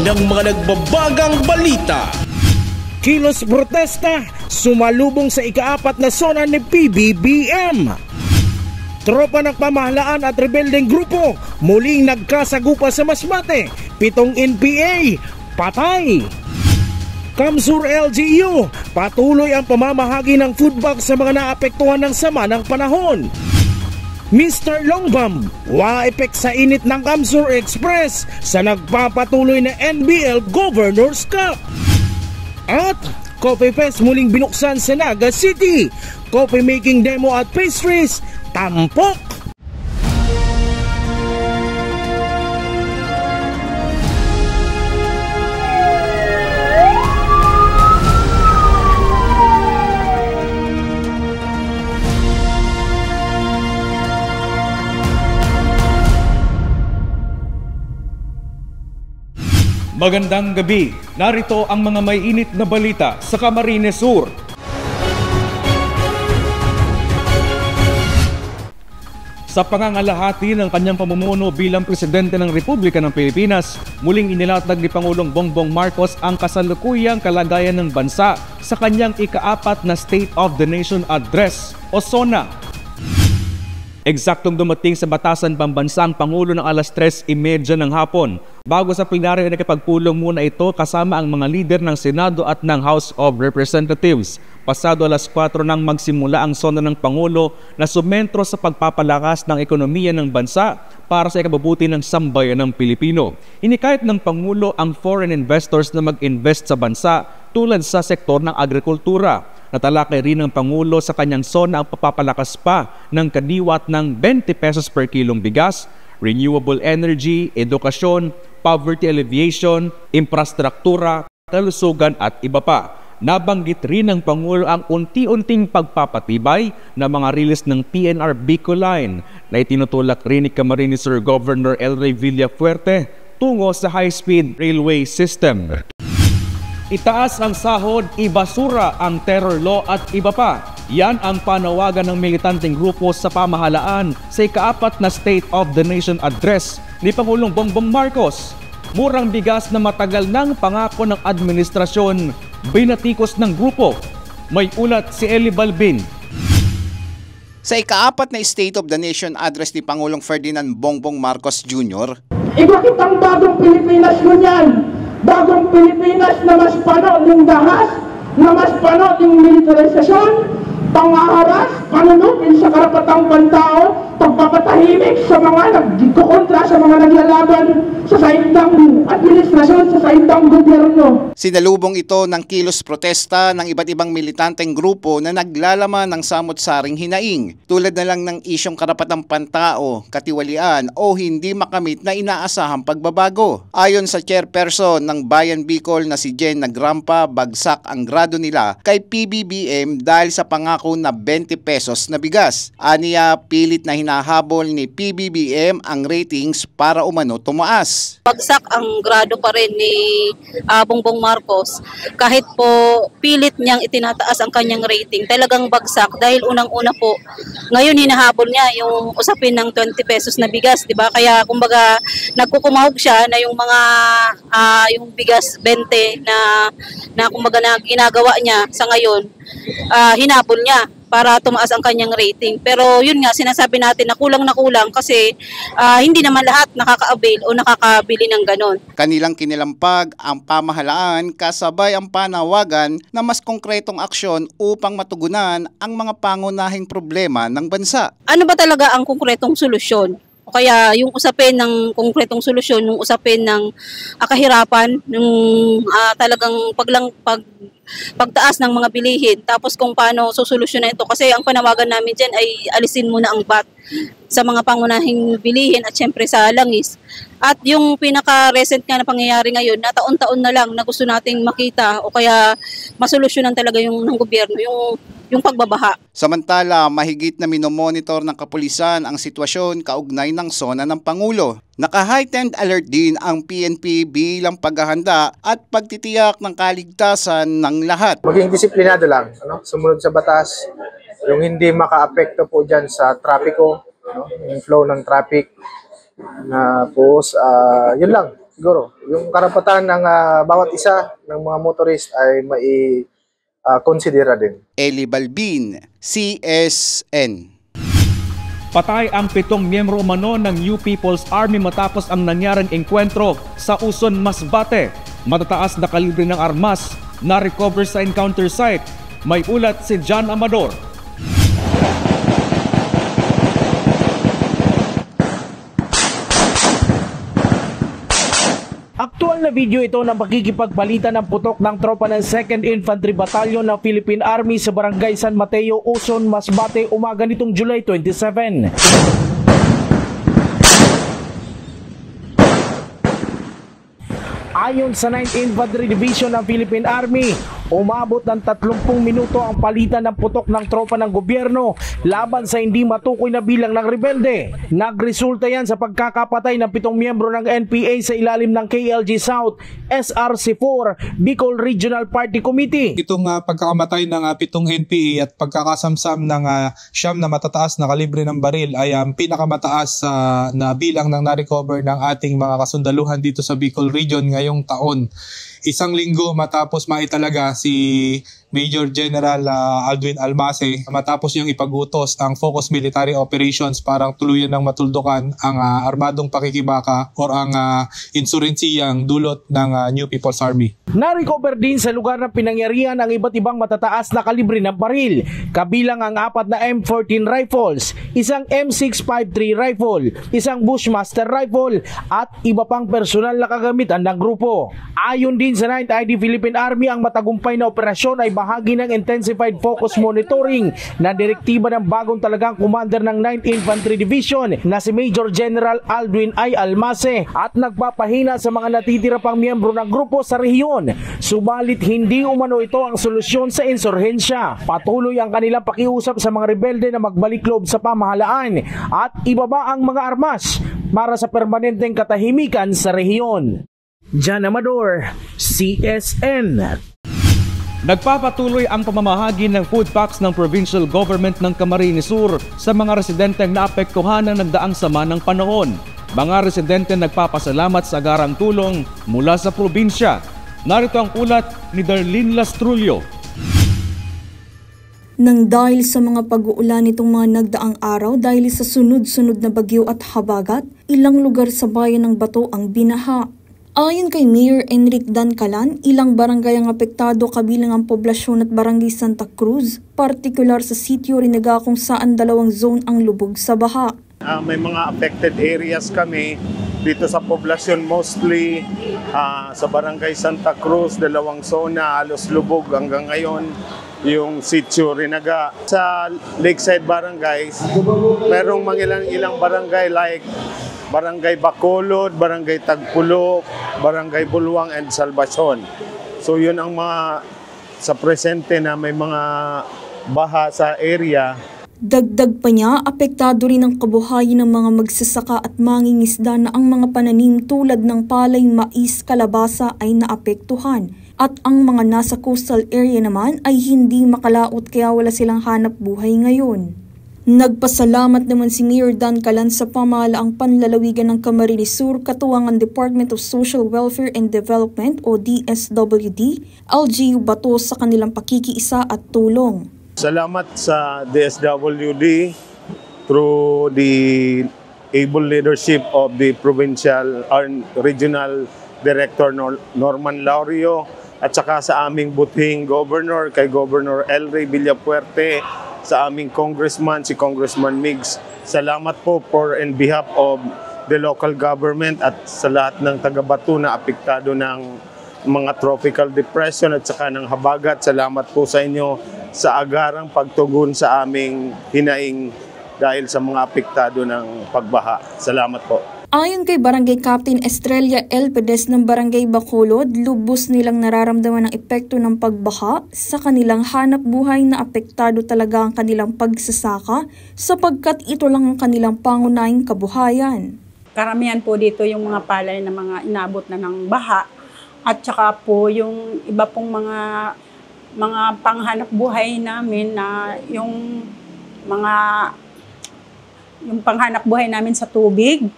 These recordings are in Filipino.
ng mga nagbabagang balita. Kilos protesta, sumalubong sa ika-4 na zona ni PBBM. Tropa ng pamahalaan at rebeldeng grupo muling nagkasagupa sa Masbate. 7 NPA patay. Kamsur LGU, patuloy ang pamamahagi ng food box sa mga naapektuhan ng sama ng panahon. Mr. Longbam, wala epek sa init ng Kamsur Express sa nagpapatuloy na NBL Governors Cup. At Coffee Fest muling binuksan sa Naga City. Coffee making demo at pastries, tampok. Magandang gabi. Narito ang mga may init na balita sa Camarines Sur. Sa pangangalahati ng kanyang pamumuno bilang Presidente ng Republika ng Pilipinas, muling inilatag ni Pangulong Bongbong Marcos ang kasalukuyang kalagayan ng bansa sa kanyang ika-4 na State of the Nation Address o SONA. Eksaktong dumating sa Batasan Pambansa ang Pangulo ng alas 3:30 ng hapon. Bago sa plenaryo ay nakipagpulong muna ito kasama ang mga lider ng Senado at ng House of Representatives. Pasado alas 4 nang magsimula ang SONA ng Pangulo na sumentro sa pagpapalakas ng ekonomiya ng bansa para sa ikabubuti ng sambayan ng Pilipino. Inikahit ng Pangulo ang foreign investors na mag-invest sa bansa tulad sa sektor ng agrikultura. Natalakay rin ng Pangulo sa kanyang SONA ang papapalakas pa ng kadiwat ng 20 pesos per kilong bigas, renewable energy, edukasyon, poverty alleviation, infrastruktura, kalusugan at iba pa. Nabanggit rin ng Pangulo ang unti-unting pagpapatibay na mga release ng PNR Bicol Line na itinutulak rin ni Camarines Sur Governor Elray Villafuerte tungo sa high-speed railway system. Itaas ang sahod, ibasura ang terror law at iba pa. Yan ang panawagan ng militanteng grupo sa pamahalaan sa ika-4 na State of the Nation Address ni Pangulong Bongbong Marcos. Murang bigas na matagal nang pangako ng administrasyon, binatikos ng grupo. May ulat si Eli Balbin. Sa ika-4 na State of the Nation Address ni Pangulong Ferdinand Bongbong Marcos Jr., ibakit ang bagong Pilipinas yun yan. Bagong Pilipinas na mas pano ng dahas, na mas pano ng militarisasyon, pangaharas, panunupin sa karapatang pantao, pagpapatahimik sa mga nagkukontra sa mga naglalaban sa saindang administrasyon, sa saindang gobyerno. Sinalubong ito ng kilos protesta ng iba't ibang militanteng grupo na naglalaman ng samot-saring hinaing, tulad na lang ng isyong karapatang pantao, katiwalian o hindi makamit na inaasahang pagbabago. Ayon sa chairperson ng Bayan Bicol na si Jen Nagrampa, bagsak ang grado nila kay PBBM dahil sa pangako na 20 pesos na bigas. Aniya, pilit na hinahabol ni PBBM ang ratings para umano tumaas. Bagsak ang grado pa rin ni Bongbong Marcos kahit po pilit niyang itinataas ang kanyang rating. Talagang bagsak dahil unang-una po ngayon hinahabol niya yung usapin ng 20 pesos na bigas, di ba? Kaya kumbaga nagkukumahog siya na yung mga yung bigas 20 na kumbaga na ginagawa niya sa ngayon, hinabol niya para tumaas ang kanyang rating. Pero yun nga, sinasabi natin na kulang kasi hindi naman lahat nakaka-avail o nakakabili ng ganon. Kanilang kinilampag ang pamahalaan kasabay ang panawagan na mas konkretong aksyon upang matugunan ang mga pangunahing problema ng bansa. Ano ba talaga ang konkretong solusyon? O kaya yung usapin ng konkretong solusyon, yung usapin ng kahirapan, yung talagang pagtaas ng mga bilihin, tapos kung paano susolusyonan ito. Kasi ang panawagan namin dyan ay alisin muna ang VAT sa mga pangunahing bilihin at syempre sa langis. At yung pinaka-recent nga na pangyayari ngayon, na taon-taon na lang na gusto nating makita o kaya masolusyonan talaga yung ng gobyerno, yung pagbabaha. Samantala, mahigit na minomonitor ng kapulisan ang sitwasyon kaugnay ng SONA ng Pangulo. Naka-heightened alert din ang PNP bilang paghahanda at pagtitiyak ng kaligtasan ng lahat. Maging disiplinado lang, sumunod sa batas, yung hindi maka-apekto po dyan sa trapiko, yung flow ng traffic. Yun lang. siguro yung karapatan ng bawat isa ng mga motorist ay konsidera din. Eli Balbin, CSN. Patay ang 7 miyembro umano ng New People's Army matapos ang nangyaring engkwentro sa Uson, Masbate. Matataas na kalibre ng armas na recover sa encounter site. May ulat si John Amador. Aktual na video ito ng pakikipagpalitan ng putok ng tropa ng 2nd Infantry Battalion ng Philippine Army sa Barangay San Mateo, Uson, Masbate, umaga nitong July 27. Ayon sa 9th Infantry Division ng Philippine Army, umabot ng 30 minuto ang palitan ng putok ng tropa ng gobyerno laban sa hindi matukoy na bilang ng rebelde. Nagresulta yan sa pagkakapatay ng 7 miyembro ng NPA sa ilalim ng KLG South SRC4 Bicol Regional Party Committee. Itong pagkakamatay ng 7 NPA at pagkakasamsam ng 9 na matataas na kalibre ng baril ay ang pinakamataas na bilang ng na-recover ng ating mga kasundaluhan dito sa Bicol Region ngayong taon. Isang linggo matapos maitalaga si Major General Aldwin Almase matapos niyang ipagutos ang Focus Military Operations para tuluyan ng matuldukan ang armadong pakikibaka o ang insurensiyang dulot ng New People's Army. Na-recover din sa lugar ng pinangyarihan ang iba't ibang matataas na kalibre ng baril, kabilang ang 4 na M14 rifles, isang M653 rifle, isang Bushmaster rifle at iba pang personal na kagamitan ng grupo. Ayon din sa 9th ID Philippine Army, ang matagumpay na operasyon ay bahagi ng intensified focus monitoring na direktiba ng bagong talagang commander ng 9th Infantry Division na si Major General Aldwin I. Almase at nagpapahina sa mga natitira pang miyembro ng grupo sa rehiyon. Subalit hindi umano ito ang solusyon sa insurhensya. Patuloy ang kanilang pakiusap sa mga rebelde na magbalik loob sa pamahalaan at ibaba ang mga armas para sa permanenteng katahimikan sa rehiyon. John Amador, CSN. Nagpapatuloy ang pamamahagi ng food packs ng provincial government ng Camarines Sur sa mga residenteng naapektuhan ng nagdaang sama ng panahon. Mga residente nagpapasalamat sa agarang tulong mula sa probinsya. Narito ang ulat ni Darlene Lastrulio. Nang dahil sa mga pag-uulan nitong mga nagdaang araw dahil sa sunod-sunod na bagyo at habagat, ilang lugar sa bayan ng Bato ang binaha. Ayon kay Mayor Enric Dancalan, ilang barangay ang apektado kabilang ang poblasyon at barangay Santa Cruz, partikular sa sitio Rinaga kung saan 2 zone ang lubog sa baha. May mga affected areas kami dito sa poblasyon, mostly sa barangay Santa Cruz, 2 zona, halos lubog hanggang ngayon. Yung sitio Rinaga. Sa Lakeside Barangays, merong mga ilang barangay like Barangay Bacolod, Barangay Tagpulo, Barangay Bulwang, and Salvacion. So yun ang mga sa presente na may mga baha sa area. Dagdag pa niya, apektado rin ang kabuhayan ng mga magsasaka at mangingisda na ang mga pananim tulad ng palay, mais, kalabasa ay naapektuhan. At ang mga nasa coastal area naman ay hindi makalaot kaya wala silang hanap buhay ngayon. Nagpasalamat naman si Mayor Dancalan sa pamahalaang panlalawigan ng Camarines Sur, katuwang ang Department of Social Welfare and Development o DSWD, LGU Bato sa kanilang pakikiisa at tulong. Salamat sa DSWD through the able leadership of the Provincial or Regional Director Norman Laurio at saka sa aming buting Governor, kay Governor El Rey Villapuerte, sa aming Congressman, si Congressman Migs. Salamat po for in behalf of the local government at sa lahat ng taga-Bato na apektado ng mga tropical depression at saka ng habagat. Salamat po sa inyo sa agarang pagtugon sa aming hinaing dahil sa mga apektado ng pagbaha. Salamat po. Ayon kay Barangay Captain Estrella L. Pedes ng Barangay Bacolod, lubos nilang nararamdaman ang epekto ng pagbaha sa kanilang hanap buhay na apektado talaga ang kanilang pagsasaka sapagkat ito lang ang kanilang pangunahing kabuhayan. Karamihan po dito yung mga palay na mga inabot na ng baha at saka po yung iba pong mga panghanap buhay namin na yung panghanap buhay namin sa tubig.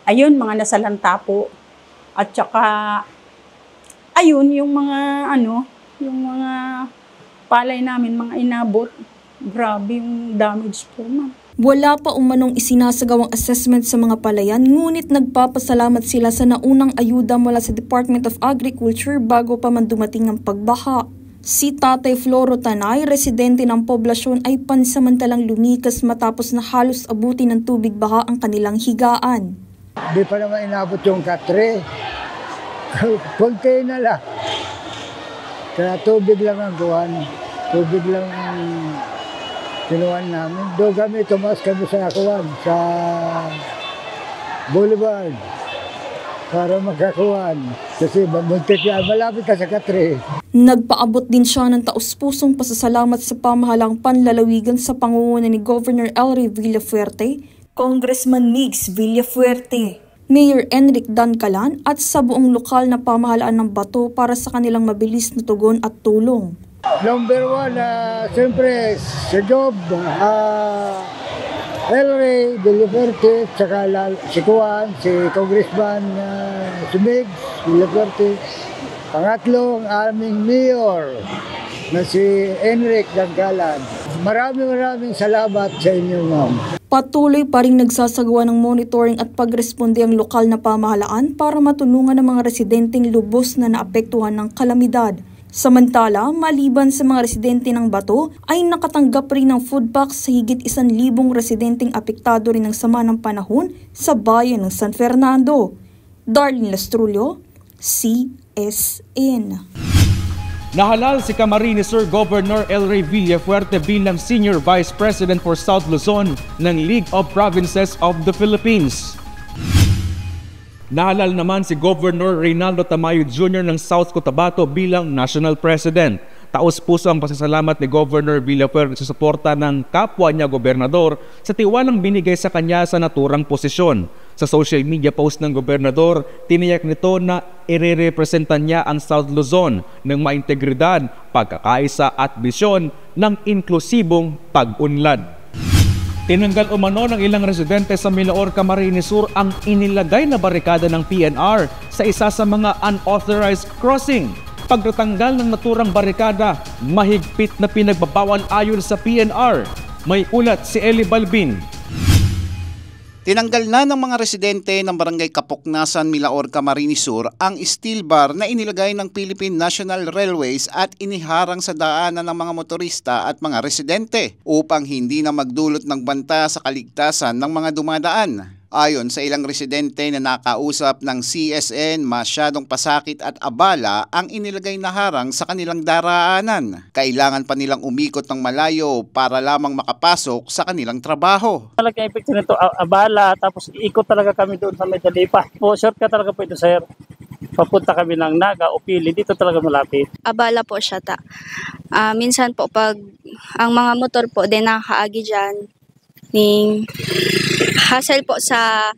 Ayun, mga nasalanta po. At saka, ayun, yung mga palay namin, mga inabot. Grabe yung damage po, ma'am. Wala pa umanong isinasagawang assessment sa mga palayan, ngunit nagpapasalamat sila sa naunang ayuda mula sa Department of Agriculture bago pa man dumating ang pagbaha. Si Tatay Floro Tanay, residente ng poblasyon, ay pansamantalang lumikas matapos na halos abutin ng tubig baha ang kanilang higaan. Di pa naman inabot yung katre. Konti na lang. Kaya tubig lang ang kuhan. Tubig lang ang kinuhan namin. Doon kami, tumaas kami sa kuhan, sa Boulevard. Para magkakuhan. Kasi muntik yan, malapit ka sa katre. Nagpaabot din siya ng taus-pusong pasasalamat sa pamahalang panlalawigan sa pangunguna ni Governor Elry Villafuerte, Congressman Migs Villafuerte, Mayor Enric Dancalan at sa buong lokal na pamahalaan ng Bato para sa kanilang mabilis na tugon at tulong. Number one, siyempre, si Job, Elry Villafuerte, saka si Kuan, si Congressman si Migs Villafuerte. Pangatlo, ang aming mayor na si Enric Dancalan. Maraming salamat sa inyo, ma'am. Patuloy pa rin nagsasagawa ng monitoring at pagresponde ang lokal na pamahalaan para matulungan ang mga residenteng lubos na naapektuhan ng kalamidad. Samantala, maliban sa mga residente ng Bato, ay nakatanggap rin ng food packs sa higit 1,000 residenteng apektado rin ng sama ng panahon sa bayan ng San Fernando. Darlene Lastrullo, CSN. Nahalal si Camarines Sur Governor Elry Villafuerte bilang Senior Vice President for South Luzon ng League of Provinces of the Philippines. Nahalal naman si Governor Reynaldo Tamayo Jr. ng South Cotabato bilang National President. Taos-puso ang pasasalamat ni Governor Villafuerte sa suporta ng kapwa niya gobernador sa tiwalang binigay sa kanya sa naturang posisyon. Sa social media post ng gobernador, tiniyak nito na irerepresentan niya ang South Luzon ng maintegridad, pagkakaisa at bisyon ng inklusibong pag-unlad. Tinanggal umano ng ilang residente sa Milaor, Camarines Sur ang inilagay na barikada ng PNR sa isa sa mga unauthorized crossing. Pagtatanggal ng naturang barikada, mahigpit na pinagbabawal ayon sa PNR. May ulat si Eli Balbin. Tinanggal na ng mga residente ng Barangay Kapoknasan, Milaor, Camarines Sur ang steel bar na inilagay ng Philippine National Railways at iniharang sa daanan ng mga motorista at mga residente upang hindi na magdulot ng banta sa kaligtasan ng mga dumadaan. Ayon sa ilang residente na nakausap ng CSN, masyadong pasakit at abala ang inilagay na harang sa kanilang daraanan. Kailangan pa nilang umikot ng malayo para lamang makapasok sa kanilang trabaho. Talagang epekto nito, abala, tapos ikot talaga kami doon sa Medalipa. Shortcut talaga po ito, sir. Papunta kami ng Naga o Pili, dito talaga malapit. Abala po siya ta. Minsan po pag ang mga motor po din nakaagi dyan, ning hassle po sa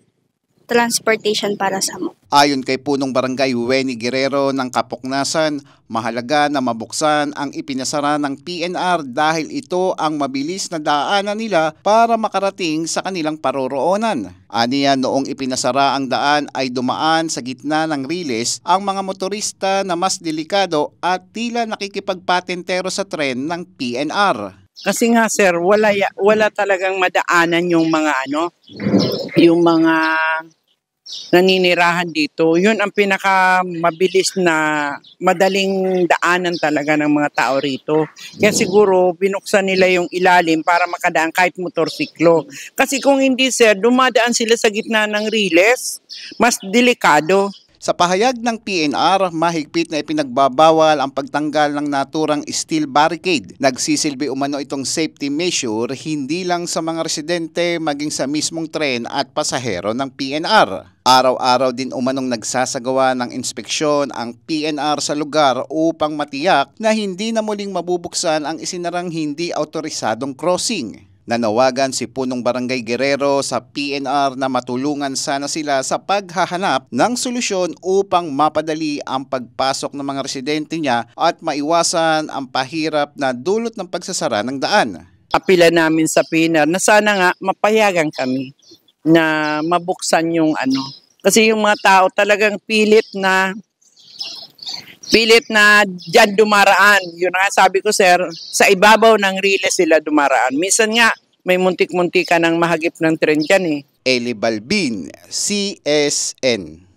transportation para sa mo. Ayon kay Punong Barangay Weni Guerrero ng Kapoknasan, mahalaga na mabuksan ang ipinasara ng PNR dahil ito ang mabilis na daanan nila para makarating sa kanilang paroroonan. Aniya, noong ipinasara ang daan ay dumaan sa gitna ng riles ang mga motorista na mas delikado at tila nakikipagpatentero sa tren ng PNR. Kasi nga sir, wala talagang madaanan yung mga yung mga naninirahan dito. Yun ang pinakamabilis na madaling daanan talaga ng mga tao rito. Kaya siguro binuksan nila yung ilalim para makadaan kahit motorsiklo. Kasi kung hindi sir, dumadaan sila sa gitna ng riles, mas delikado. Sa pahayag ng PNR, mahigpit na ipinagbabawal ang pagtanggal ng naturang steel barricade. Nagsisilbi umano itong safety measure hindi lang sa mga residente maging sa mismong tren at pasahero ng PNR. Araw-araw din umanong nagsasagawa ng inspeksyon ang PNR sa lugar upang matiyak na hindi na muling mabubuksan ang isinarang hindi autorisadong crossing. Nanawagan si Punong Barangay Guerrero sa PNR na matulungan sana sila sa paghahanap ng solusyon upang mapadali ang pagpasok ng mga residente niya at maiwasan ang pahirap na dulot ng pagsasara ng daan. Apila namin sa PNR na sana nga mapayagan kami na mabuksan yung Kasi yung mga tao talagang pilit na dyan dumaraan. Yun nga sabi ko, sir, sa ibabaw ng riles sila dumaraan. Minsan nga, may muntik-muntik ka ng mahagip ng tren dyan eh. Eli Balbin, CSN.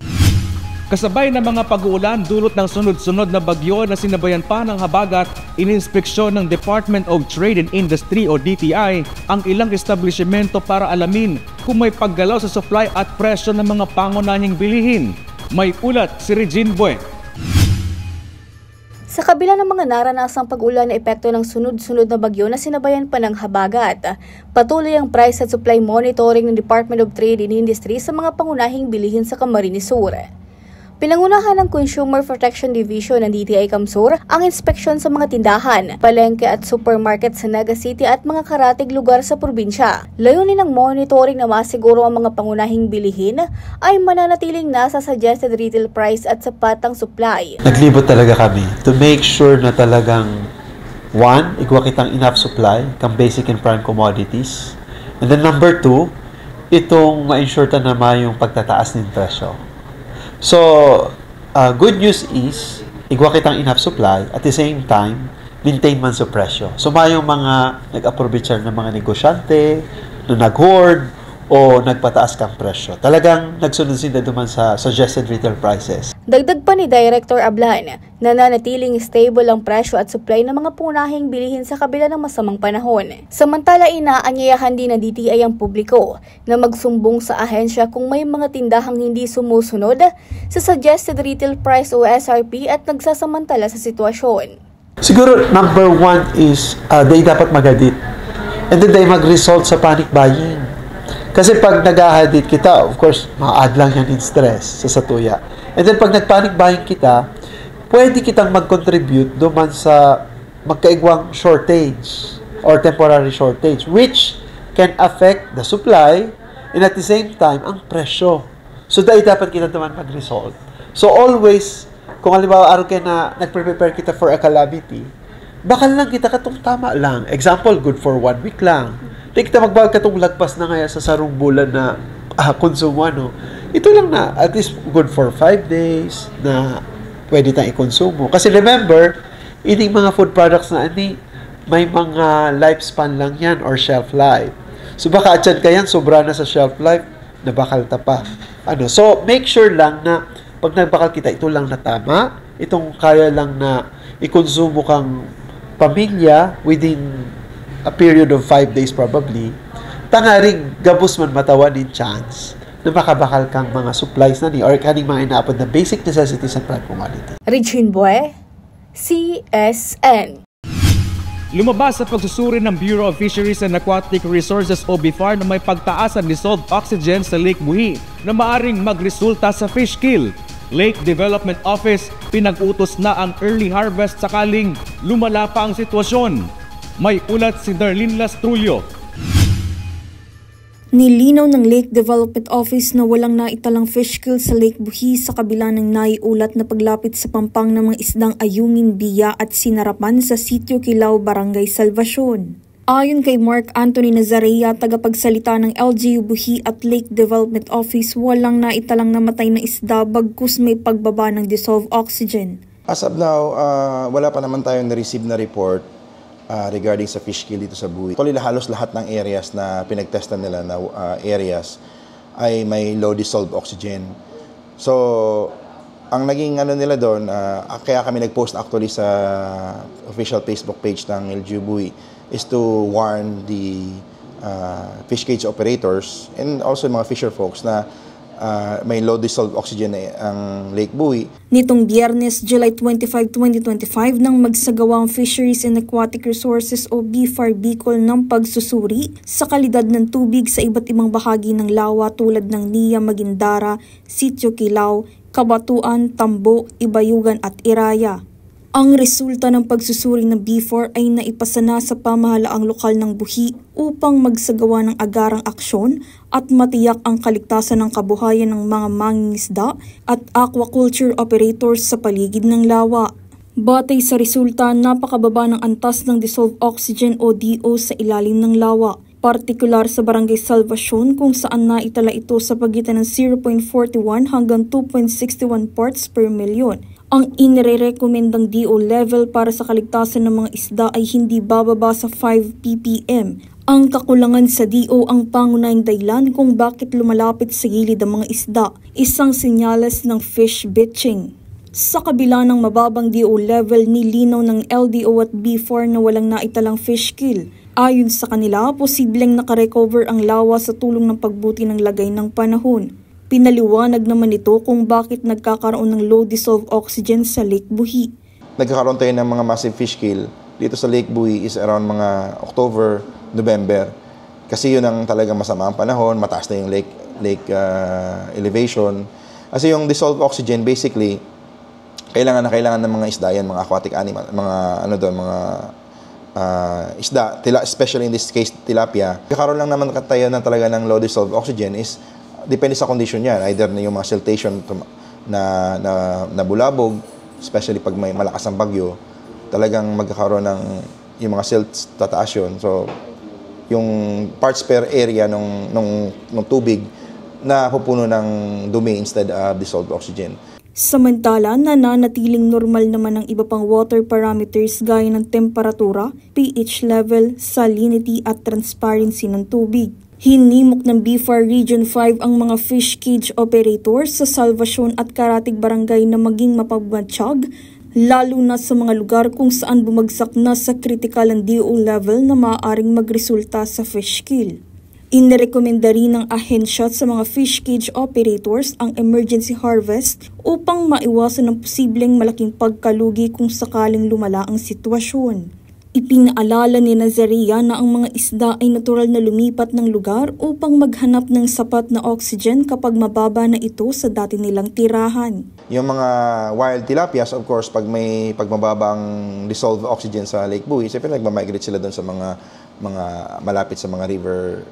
Kasabay ng mga pag-uulan dulot ng sunod-sunod na bagyo na sinabayan pa ng habagat, ininspeksyon ng Department of Trade and Industry o DTI ang ilang establishmento para alamin kung may paggalaw sa supply at presyo ng mga pangunahing bilihin. May ulat si Regine Bue. Sa kabila ng mga naranasang pag-ulan na epekto ng sunod-sunod na bagyo na sinabayan pa ng habagat, patuloy ang price at supply monitoring ng Department of Trade and Industry sa mga pangunahing bilihin sa Camarines Sur. Pinangunahan ng Consumer Protection Division ng DTI Camsur ang inspeksyon sa mga tindahan, palengke at supermarket sa Naga City at mga karatig lugar sa probinsya. Layunin ng monitoring na masiguro ang mga pangunahing bilihin ay mananatiling nasa suggested retail price at sapat ang supply. Naglibot talaga kami to make sure na talagang one, ikuha kitang enough supply kang basic and prime commodities. And then number two, itong ma-ensure ta naman yung pagtataas ng presyo. So, good news is, igwa kitang enough supply, at the same time, maintain man sa presyo. So, mayong mga nag-appropriate ng mga negosyante, na nag-hoard, o nagpataas kang presyo. Talagang nagsunod sila duman sa suggested retail prices. Dagdag pa ni Director Ablan, nananatiling stable ang presyo at supply ng mga punahing bilihin sa kabila ng masamang panahon. Samantala, inaanyayahan din ng DTI ang publiko na magsumbong sa ahensya kung may mga tindahang hindi sumusunod sa suggested retail price o SRP at nagsasamantala sa sitwasyon. Siguro, number one is they dapat mag-audit. And then they mag-result sa panic buying. Kasi pag nag-ahadit kita, of course, ma-add lang yan in stress sa satuya. And then pag nag-panic buying kita, pwede kitang mag-contribute duman sa magkaigwang shortage or temporary shortage, which can affect the supply and at the same time, ang presyo. So, dahil dapat kita duman mag-resolve. So, always, kung halimbawa araw kayo na nag-prepare kita for a calamity, bakal lang kita katong tama lang. Example, good for 1 week lang. Di kita magbawag katong lagpas na ngaya sa sarong bulan na konsumo, no? Ito lang na, at least good for 5 days na pwede tayong i-konsumo. Kasi remember, ining mga food products na ani, may mga lifespan lang yan or shelf life. So baka atyan ka yan, sobra na sa shelf life, nabakal ta pa. So make sure lang na pag nagbakal kita, ito lang na tama, itong kaya lang na i-konsumo kang pamilya within a period of 5 days probably, tangaring gabos man matawan in chance na makabakal kang mga supplies na ni or kaning mga inaapod na basic necessities and prime commodity. Regine Bue, CSN. Lumabas sa pagsusuri ng Bureau of Fisheries and Aquatic Resources o BIFAR na may pagtaas ng dissolved oxygen sa Lake Buhi na maaring magresulta sa fish kill. Lake Development Office pinag-utos na ang early harvest sakaling lumala pa ang sitwasyon. May ulat si Darlene Lastrullo. Nilinaw ng Lake Development Office na walang naitalang fish kill sa Lake Buhi sa kabila ng naiulat na paglapit sa pampang ng mga isdang ayungin, biya at sinarapan sa Sitio Kilaw, Barangay Salvacion. Ayon kay Mark Anthony Nazarea, tagapagsalita ng LGU Buhi at Lake Development Office, walang naitalang namatay na isda bagkus may pagbaba ng dissolved oxygen. As of now, wala pa naman tayong na-receive na report regarding sa fish kill dito sa Buhi. Actually, halos lahat ng areas na pinagtestan nila na areas ay may low dissolved oxygen. So, ang naging nila doon, kaya kami nag-post actually sa official Facebook page ng LGU Buhi is to warn the fish cage operators and also mga fisher folks na may low dissolved oxygen ang Lake Buhi. Nitong Biyernes, July 25, 2025, nang magsagawa ang Fisheries and Aquatic Resources o BIFAR Bicol ng pagsusuri sa kalidad ng tubig sa iba't ibang bahagi ng lawa tulad ng Nia, Magindara, Sitio Kilaw, Kabatuan, Tambo, Ibayugan at Iraya. Ang resulta ng pagsusuri ng BIFAR ay naipasa na sa pamahalaang lokal ng Buhi upang magsagawa ng agarang aksyon at matiyak ang kaligtasan ng kabuhayan ng mga mangingisda at aquaculture operators sa paligid ng lawa. Batay sa resulta, napakababa ng antas ng dissolved oxygen o DO sa ilalim ng lawa. Partikular sa Barangay Salvacion kung saan naitala ito sa pagitan ng 0.41 hanggang 2.61 parts per milyon. Ang inirekomendang DO level para sa kaligtasan ng mga isda ay hindi bababa sa 5 ppm. Ang kakulangan sa DO ang pangunahing dahilan kung bakit lumalapit sa gilid ang mga isda, isang senyales ng fish bitching. Sa kabila ng mababang DO level, nilinaw ng LDO at B4 na walang naitalang fish kill. Ayon sa kanila, posibleng nakarecover ang lawa sa tulong ng pagbuti ng lagay ng panahon. Pinaliwanag naman ito kung bakit nagkakaroon ng low dissolved oxygen sa Lake Buhi. Nagkakaroon tayo ng mga massive fish kill dito sa Lake Buhi is around mga October, November. Kasi yun ang talagang masama ang panahon, mataas na yung lake elevation. Kasi yung dissolved oxygen basically kailangan ng mga isda yan, mga aquatic animal, mga isda, especially in this case tilapia. Kakaroon lang naman tayo na talaga ng low dissolved oxygen is depende sa condition yan, either na yung mga siltation na bulabog, especially pag may malakas ang bagyo, talagang magkakaroon ng yung mga silts tataas yun. So yung parts per area ng tubig na pupuno ng dumi instead of dissolved oxygen. Samantala, nananatiling normal naman ang iba pang water parameters gaya ng temperatura, pH level, salinity at transparency ng tubig. Hinimok ng BFAR Region 5 ang mga fish cage operators sa Salvacion at Karatig Barangay na maging mapagmatsyag, lalo na sa mga lugar kung saan bumagsak na sa critical ang DO level na maaaring magresulta sa fish kill. Inirekomenda rin ng ahensya sa mga fish cage operators ang emergency harvest upang maiwasan ang posibleng malaking pagkalugi kung sakaling lumala ang sitwasyon. Ipinaalala ni Nazaria na ang mga isda ay natural na lumipat ng lugar upang maghanap ng sapat na oxygen kapag mababa na ito sa dati nilang tirahan. Yung mga wild tilapias, of course, pag mababang dissolved oxygen sa Lake Buhi, siyempre nagmamigrate sila doon sa mga malapit sa mga river,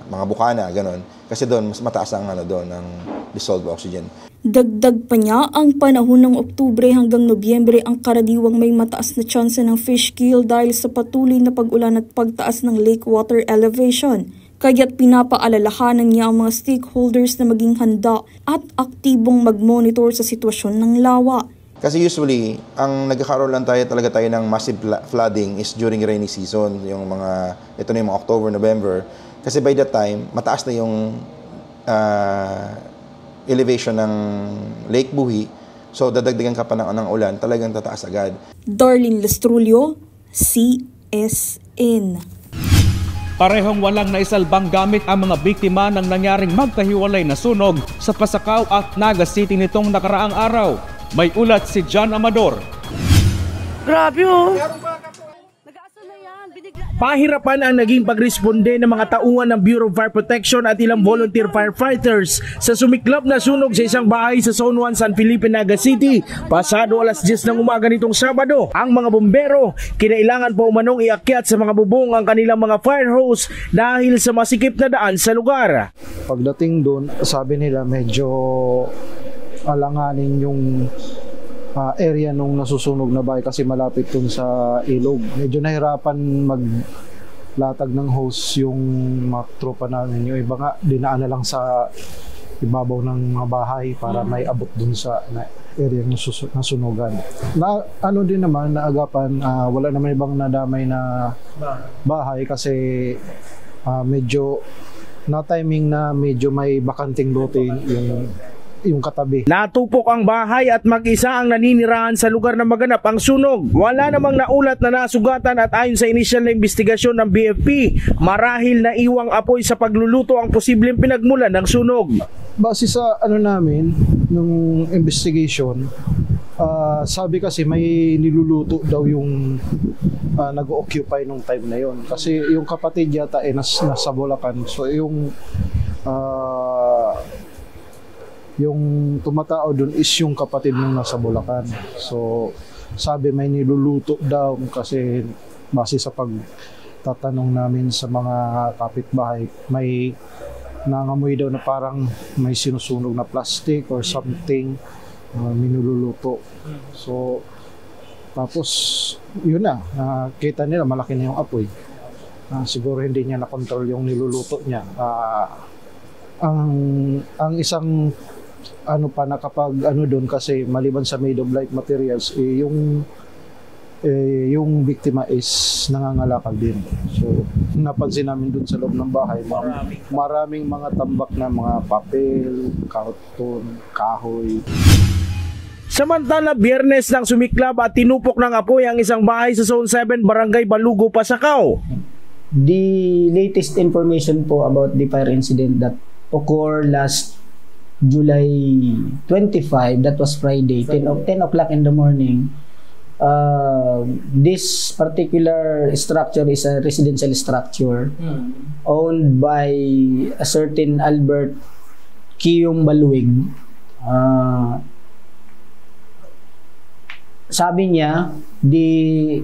mga bukana, ganon. Kasi doon, mas mataas ang ang dissolved oxygen. Dagdag pa niya, ang panahon ng Oktubre hanggang Nobyembre ang karaniwang may mataas na tsansa ng fish kill dahil sa patuloy na pag-ulan at pagtaas ng lake water elevation. Kaya't pinapaalalahanan niya ang mga stakeholders na maging handa at aktibong mag-monitor sa sitwasyon ng lawa. Kasi usually, ang nagkakaroon lang tayo ng massive flooding is during rainy season. Ito na yung mga October, November. Kasi by that time, mataas na yung elevation ng Lake Buhi. So, dadagdagan ka pa ng ulan, talagang tataas agad. Darlene Lestrulio, CSN. Parehong walang naisalbang gamit ang mga biktima ng nangyaring magkahiwalay na sunog sa Pasakaw at Naga City nitong nakaraang araw. May ulat si John Amador. Grabe oh! Pahirapan ang naging pagresponde ng mga tauhan ng Bureau of Fire Protection at ilang volunteer firefighters sa sumiklap na sunog sa isang bahay sa Zone 1 San Felipe, Naga City. Pasado alas 10 ng umaga nitong Sabado, ang mga bombero kinailangan pa umanong iakyat sa mga bubong ang kanilang mga fire hose dahil sa masikip na daan sa lugar. Pagdating doon, sabi nila medyo alanganin yung area nung nasusunog na bahay kasi malapit dun sa ilog. Medyo nahirapan maglatag ng hose yung mga tropa namin. Yung iba nga, dinaan na lang sa ibabaw ng mga bahay para may abot dun sa area ng nasunugan. Din naman, naagapan, wala naman ibang nadamay na bahay kasi medyo na-timing na medyo may bakanting lote yung katabi. Natupok ang bahay at mag-isa ang naninirahan sa lugar na maganap ang sunog. Wala namang naulat na nasugatan at ayon sa inisyal na investigasyon ng BFP, marahil na iwang apoy sa pagluluto ang posibleng pinagmulan ng sunog. Base sa namin, nung investigation, sabi kasi may niluluto daw yung nag-occupy nung time na yon. Kasi yung kapatid yata nasa Bulacan. So yung tumatao dun is yung kapatid nung nasa Bulacan. So, sabi may niluluto daw kasi base sa pagtatanong namin sa mga kapitbahay, may nangamoy daw na parang may sinusunog na plastic or something minululuto. So, tapos yun na, nakita nila malaki na yung apoy. Siguro hindi niya na-control yung niluluto niya. Ang isang pa nakapag doon kasi maliban sa made of light materials, yung biktima is nangangalakal din. So, napansin namin dun sa loob ng bahay, maraming mga tambak na mga papel, karton, kahoy. Samantala, Biyernes nang sumiklab at tinupok ng apoy ang isang bahay sa Zone 7, Barangay Balugo, Pasakaw. The latest information po about the fire incident that occurred last July 25, that was Friday, 10 o'clock in the morning. This particular structure is a residential structure owned by a certain Albert Kiyong Baluig. Sabi niya, the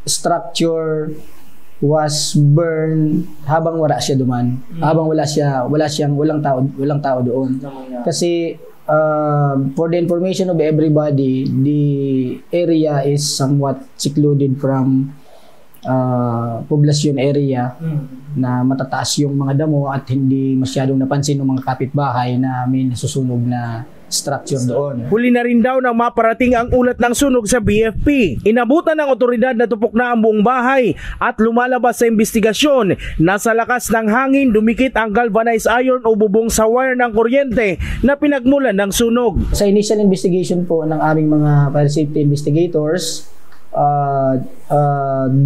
structure was burned habang wala siya duman. Habang walang tao doon. Kasi for the information of everybody, the area is somewhat secluded from poblasyon area na matataas yung mga damo at hindi masyadong napansin ng mga kapitbahay na may nasusunog na structure doon. Huli na rin daw nang maparating ang ulat ng sunog sa BFP. Inabutan ng otoridad na tupok na ang buong bahay at lumalabas sa investigasyon na sa lakas ng hangin dumikit ang galvanized iron o bubong sa wire ng kuryente na pinagmulan ng sunog. Sa initial investigation po ng aming mga fire safety investigators,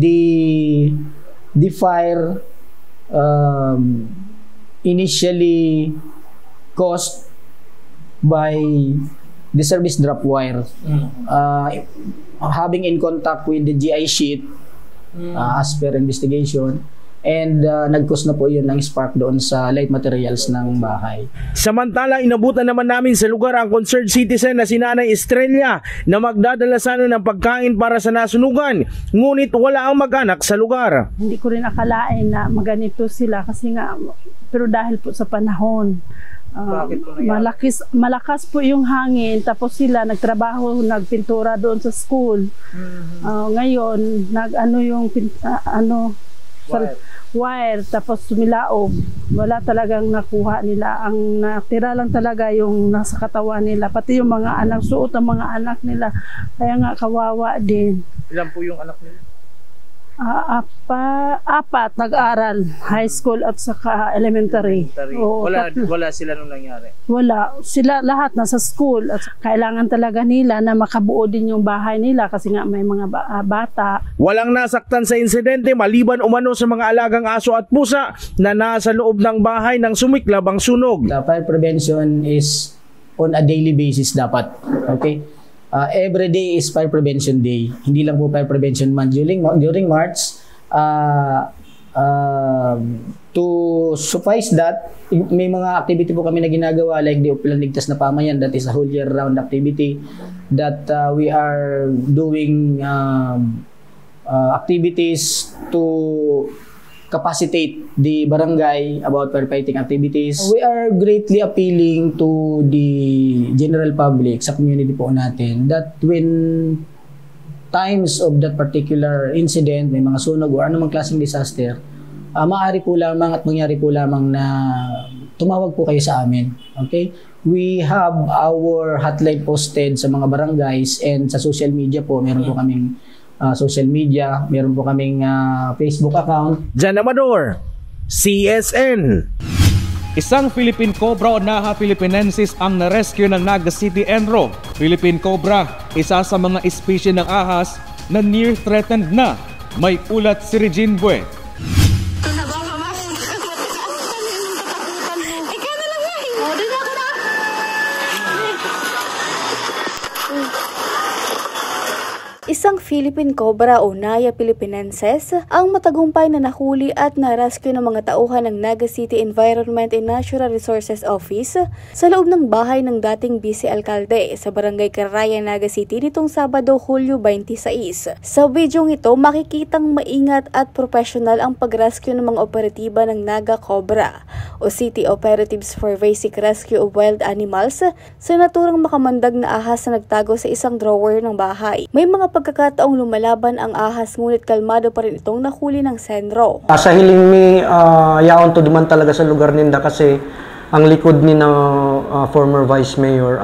the fire initially caused by the service drop wire having in contact with the GI sheet as per investigation, and nag-cause na po yun ng spark doon sa light materials ng bahay. Samantala, inabutan naman namin sa lugar ang concerned citizen na si Nanay Estrella na magdadala sana ng pagkain para sa nasunugan, ngunit wala ang mag-anak sa lugar. Hindi ko rin akalain na maganito sila kasi nga, pero dahil po sa panahon, malakas po yung hangin, tapos sila nagtrabaho, nagpintura doon sa school. Ngayon wire, tapos sumilaog, wala talagang nakuha nila. Ang natira lang talaga yung nasa katawan nila, pati yung mga anak, suot ang mga anak nila, kaya nga kawawa din. Ilan po yung anak nila? Apat nag-aral, high school at saka elementary. Oo, wala sila nung nangyari? Wala, sila lahat nasa school at kailangan talaga nila na makabuo din yung bahay nila kasi nga may mga bata. Walang nasaktan sa insidente maliban umano sa mga alagang aso at pusa na nasa loob ng bahay nang sumiklab ang sunog. The fire prevention is on a daily basis dapat. Okay? Every day is Fire Prevention Day. Hindi lang po Fire Prevention Month. During March, to suffice that, may mga activity po kami na ginagawa like the Upilang Ligtas na Pamayan, that is a whole year round activity that we are doing activities to capacitate the barangay about firefighting activities. We are greatly appealing to the general public sa community po natin that when times of that particular incident, may mga sunog o anumang klaseng disaster, maaari po lamang at mangyari po lamang na tumawag po kayo sa amin. Okay? We have our hotline posted sa mga barangays and sa social media po, meron po kaming social media, meron po kaming Facebook account. Jan Amador, CSN. Isang Philippine Cobra o Naha Philippinensis ang na-rescue ng Naga City Enro. Philippine Cobra, isa sa mga espisye ng ahas na near-threatened na. May ulat si Regine Bue. Isang Philippine Cobra o Naha Philippinensis ang matagumpay na nahuli at na-rescue ng mga tauhan ng Naga City Environment and Natural Resources Office sa loob ng bahay ng dating Vice Alcalde sa Barangay Carayan, Naga City nitong Sabado, Hulyo 26. Sa bidyong ito, makikitang maingat at professional ang pag-rescue ng mga operatiba ng Naga Cobra o City Operatives for Basic Rescue of Wild Animals sa naturang makamandag na ahas na nagtago sa isang drawer ng bahay. May mga pagkakataong lumalaban ang ahas ngunit kalmado pa rin itong nahuli ng sentro. Sa hiling mi yaon to duman talaga sa lugar ninda kasi ang likod ni na former Vice Mayor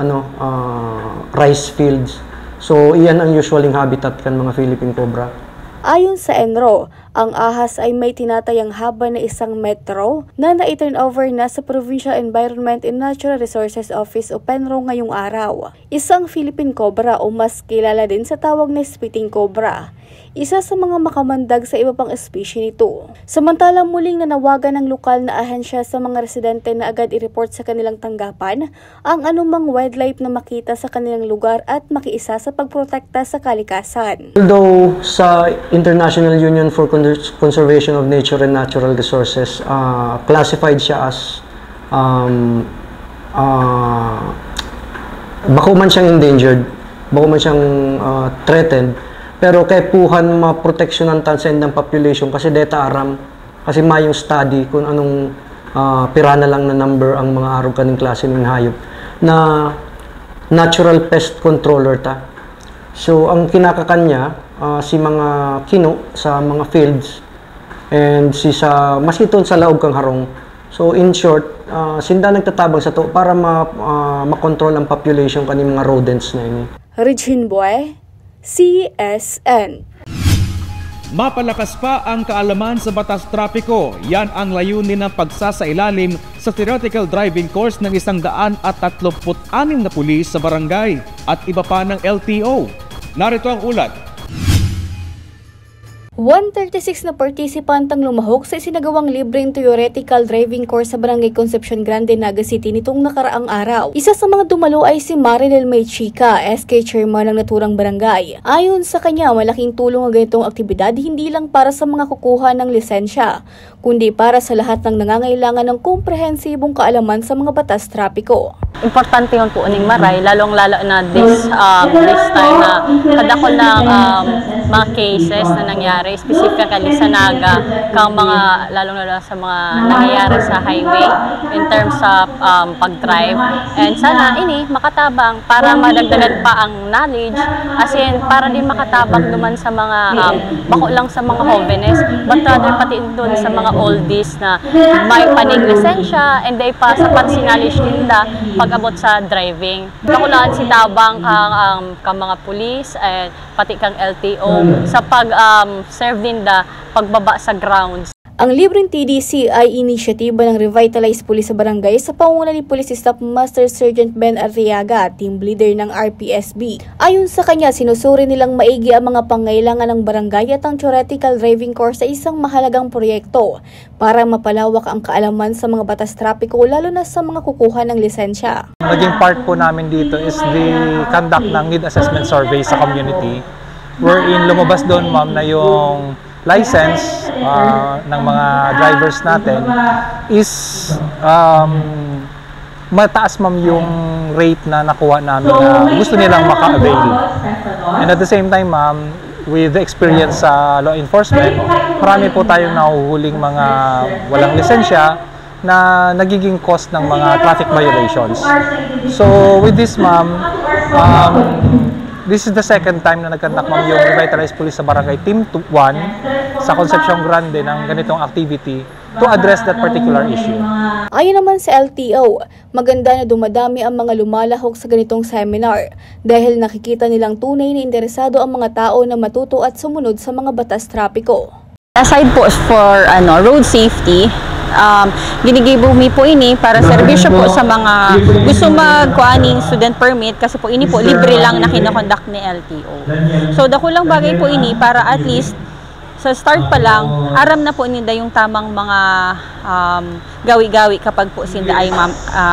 rice fields. So iyan ang usualing habitat kan mga Philippine cobra. Ayon sa Enro, ang ahas ay may tinatayang haba na 1 metro na na-turn over na sa Provincial Environment and Natural Resources Office o PENRO ngayong araw. Isang Philippine cobra o mas kilala din sa tawag na spitting cobra. Isa sa mga makamandag sa iba pang espisye nito. Samantalang muling nanawagan ng lokal na ahensya sa mga residente na agad i-report sa kanilang tanggapan ang anumang wildlife na makita sa kanilang lugar at makiisa sa pagprotekta sa kalikasan. Although sa International Union for Conservation of Nature and Natural Resources, classified siya as bako man siyang endangered, bako man siyang threatened, pero kay puhan maproteksyonan tan sa indang population kasi data aram kasi mayong study kung anong pira na lang na number ang mga arog kaning klase ng hayop na natural pest controller ta. So ang kinakakanya si mga kino sa mga fields and si sa masiton sa laog kang harong. So in short, sinda nagtatabang sa to para makontrol ang population kaning mga rodents na ini. Regine Boy, CSN. Mapalakas pa ang kaalaman sa batas trapiko. Yan ang layunin ng pagsasailalim sa theoretical driving course ng 136 na pulis sa barangay at iba pa ng LTO. Narito ang ulat. 136 na participant ang lumahok sa isinagawang libreng theoretical driving course sa Barangay Concepcion Grande, Naga City nitong nakaraang araw. Isa sa mga dumalo ay si Marinel May Chica, SK Chairman ng naturang barangay. Ayon sa kanya, malaking tulong ang ganitong aktibidad hindi lang para sa mga kukuha ng lisensya, kundi para sa lahat ng nangangailangan ng komprehensibong kaalaman sa mga batas trapiko. Importante yun po uning maray, lalong-lalo na this time na kadakol ng mga cases na nangyari, specifically sa Naga, kang mga lalong-lalo sa mga nangyayari sa highway in terms of pag-drive. And sana ini makatabang para madagdagan pa ang knowledge, as in para din makatabang naman sa mga bako lang sa mga jóvenes, but rather pati doon sa mga oldies na may panig lisensya and they pa sa knowledge nila pag-abot sa driving. Kakulaan si tabang kang mga pulis and pati kang LTO sa pag-serve din da pagbaba sa grounds. Ang libreng TDC ay inisyatiba ng Revitalize Police sa barangay sa pangunguna ni Police Staff Master Sergeant Ben Arriaga, team leader ng RPSB. Ayon sa kanya, sinusuri nilang maigi ang mga pangailangan ng barangay at ang theoretical driving course sa isang mahalagang proyekto para mapalawak ang kaalaman sa mga batas trapiko lalo na sa mga kukuha ng lisensya. Naging part po namin dito is the conduct ng need assessment survey sa community wherein lumabas doon ma'am na yung license ng mga drivers natin is mataas ma'am yung rate na nakuha namin na gusto nilang maka-avail. And at the same time ma'am, with the experience sa law enforcement, marami po tayong nahuhuling mga walang lisensya na nagiging cause ng mga traffic violations. So with this ma'am, this is the second time na nagkandak ma'am yung Revitalize Police sa Barangay Team 1 sa Concepcion Grande ng ganitong activity to address that particular issue. Ayon naman sa LTO, maganda na dumadami ang mga lumalahok sa ganitong seminar dahil nakikita nilang tunay na interesado ang mga tao na matuto at sumunod sa mga batas trapiko. Aside po for road safety, ginigibo mi po ini para serbisyo po sa mga gusto magkuaning student permit kasi po ini po libre lang na kinokonduct ni LTO. So dako lang bagay po ini para at least sa start pa lang aram na po nila yung tamang mga gawi-gawi kapag po sila ay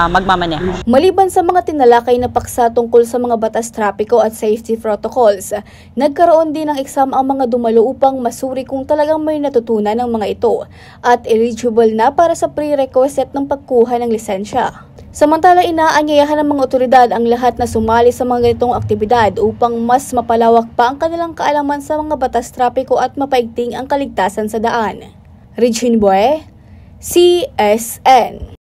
magmamaneho. Maliban sa mga tinalakay na paksa tungkol sa mga batas trapiko at safety protocols, nagkaroon din ng exam ang mga dumalo upang masuri kung talagang may natutunan ng mga ito at eligible na para sa prerequisite ng pagkuha ng lisensya. Samantala, inaanyayahan ng mga otoridad ang lahat na sumali sa mga ganitong aktibidad upang mas mapalawak pa ang kanilang kaalaman sa mga batas trapiko at mapaigting ang kaligtasan sa daan. Regine Boy, CSN.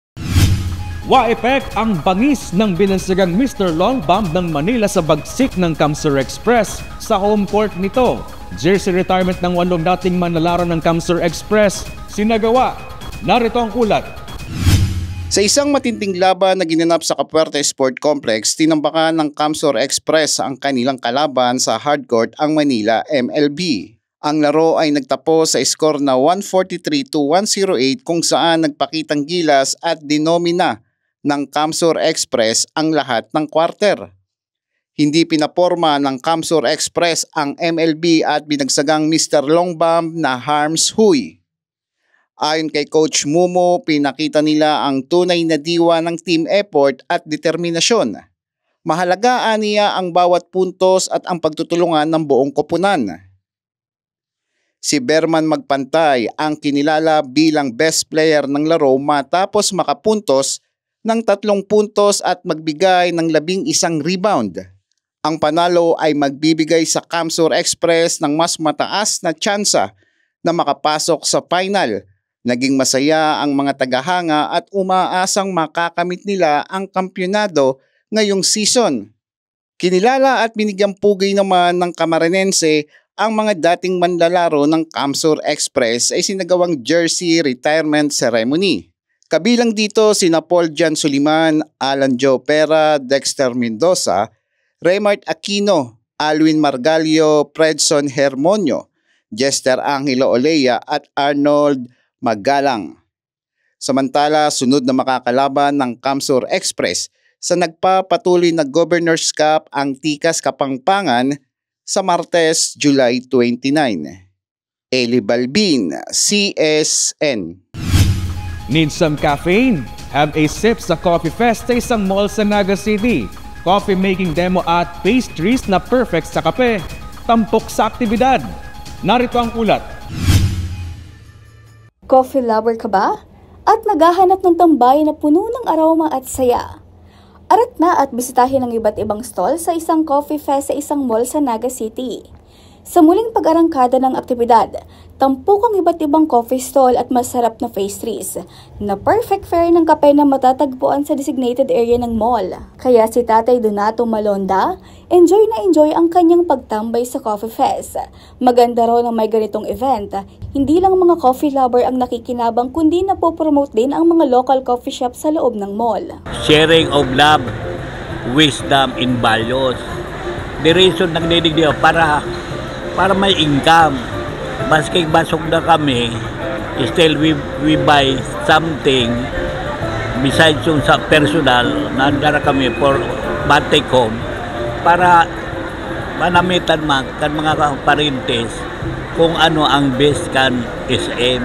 Wa-epek ang bangis ng binansagang Mr. Long Bomb ng Manila sa bagsik ng Camsur Express sa home court nito. Jersey retirement ng 8 dating manlalaro ng Camsur Express sinagawa. Narito ang ulat. Sa isang matinding laban na ginanap sa Capuerte Sport Complex, tinambakan ng Camsur Express ang kanilang kalaban sa hardcourt ang Manila MLB. Ang laro ay nagtapos sa score na 143-108 kung saan nagpakitang gilas at dinomina ng Camsur Express ang lahat ng quarter. Hindi pinaporma ng Camsur Express ang MLB at binagsagang Mr. Long Bomb na Harms Huy. Ayon kay Coach Mumo, pinakita nila ang tunay na diwa ng team effort at determinasyon. Mahalagaan niya ang bawat puntos at ang pagtutulungan ng buong koponan. Si Berman Magpantay ang kinilala bilang best player ng laro matapos makapuntos ng 3 puntos at magbigay ng 11 rebound. Ang panalo ay magbibigay sa Camsur Express ng mas mataas na tsansa na makapasok sa final. Naging masaya ang mga tagahanga at umaasang makakamit nila ang kampyonado ngayong season. Kinilala at binigyang pugay naman ng Camarines ang mga dating manlalaro ng Camsur Express ay sinagawang jersey retirement ceremony. Kabilang dito sina Paul Jan Suliman, Alan Joe Pera, Dexter Mendoza, Raymart Aquino, Alwin Margalio, Fredson Hermonio, Jester Angelo Olea at Arnold Magalang. Samantala, sunod na makakalaban ng Camsur Express sa nagpapatuloy na Governor's Cup ang Tikas Kapampangan sa Martes, July 29. Eli Balbin, CSN. Need some caffeine? Have a sip sa Coffee Fest sa isang mall sa Naga City. Coffee making demo at pastries na perfect sa kape. Tampok sa aktibidad. Narito ang ulat. Coffee lover ka ba? At naghahanap ng tambay na puno ng aroma at saya? Arat na at bisitahin ang iba't ibang stall sa isang Coffee Fest sa isang mall sa Naga City. Sa muling pag-arangkada ng aktibidad, tampok ang iba't ibang coffee stall at masarap na pastries na perfect fare ng kape na matatagpuan sa designated area ng mall. Kaya si Tatay Donato Malonda, enjoy na enjoy ang kanyang pagtambay sa Coffee Fest. Maganda raw na may ganitong event. Hindi lang mga coffee lover ang nakikinabang kundi napopromote din ang mga local coffee shop sa loob ng mall. Sharing of love, wisdom, and values. The reason nagdidig para may income. Maski basok na kami, still we buy something besides yung sa personal, nandara kami for take home para manamitan kan mga parintes kung ano ang best kan SM.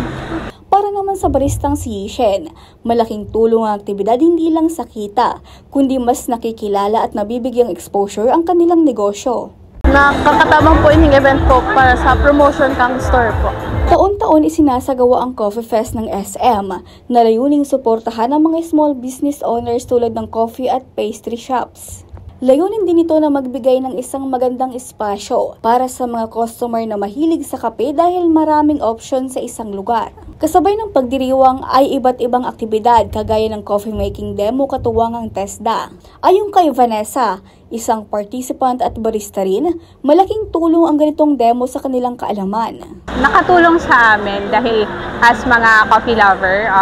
Para naman sa baristang si Yishen, malaking tulong ang aktibidad hindi lang sa kita, kundi mas nakikilala at nabibigyang exposure ang kanilang negosyo. Nakakatabang po ining event po para sa promotion kang store po. Taon-taon isinasagawa ang Coffee Fest ng SM na layuning suportahan ang mga small business owners tulad ng coffee at pastry shops. Layunin din ito na magbigay ng isang magandang espasyo para sa mga customer na mahilig sa kape dahil maraming option sa isang lugar. Kasabay ng pagdiriwang ay iba't ibang aktibidad kagaya ng coffee making demo katuwangang TESDA. Ayon kay Vanessa, isang participant at barista rin, malaking tulong ang ganitong demo sa kanilang kaalaman. Nakatulong sa amin dahil as mga coffee lover,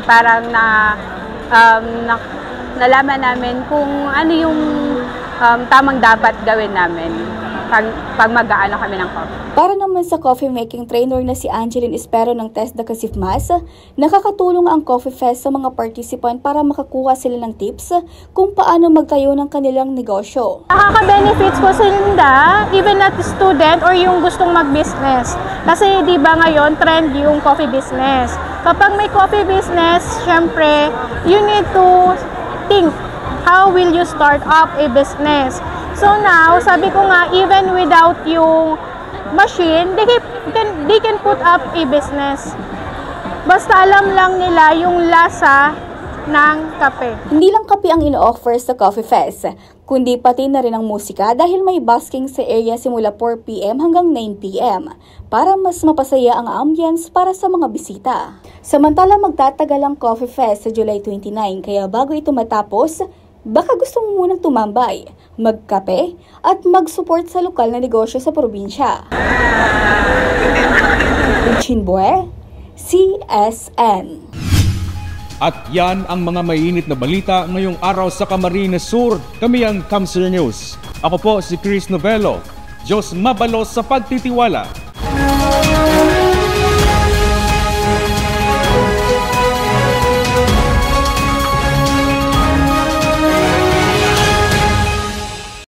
parang nalaman namin kung ano yung tamang dapat gawin namin pag mag-aano kami ng coffee. Para naman sa coffee making trainer na si Angeline Espero ng TESDA Kasifmas, nakakatulong ang Coffee Fest sa mga participant para makakuha sila ng tips kung paano magtayo ng kanilang negosyo. Nakaka-benefits po sila, even at student or yung gustong mag-business. Kasi di ba ngayon trend yung coffee business. Kapag may coffee business, syempre, you need to think, how will you start up a business? So now, sabi ko nga, even without yung machine, they can put up a business. Basta alam lang nila yung lasa ng kape. Hindi lang kape ang ino-offer sa Coffee Fest, kundi pati na rin ang musika dahil may busking sa area simula 4 p.m. hanggang 9 p.m. para mas mapasaya ang ambience para sa mga bisita. Samantala magtatagal ang Coffee Fest sa July 29 kaya bago ito matapos, baka gusto mo munang tumambay, magkape at mag-support sa lokal na negosyo sa probinsya. Chinbue, CSN. At yan ang mga mainit na balita ngayong araw sa Camarines Sur. Kami ang Kamsur News. Ako po si Chris Novello. Diyos mabalos sa pagtitiwala.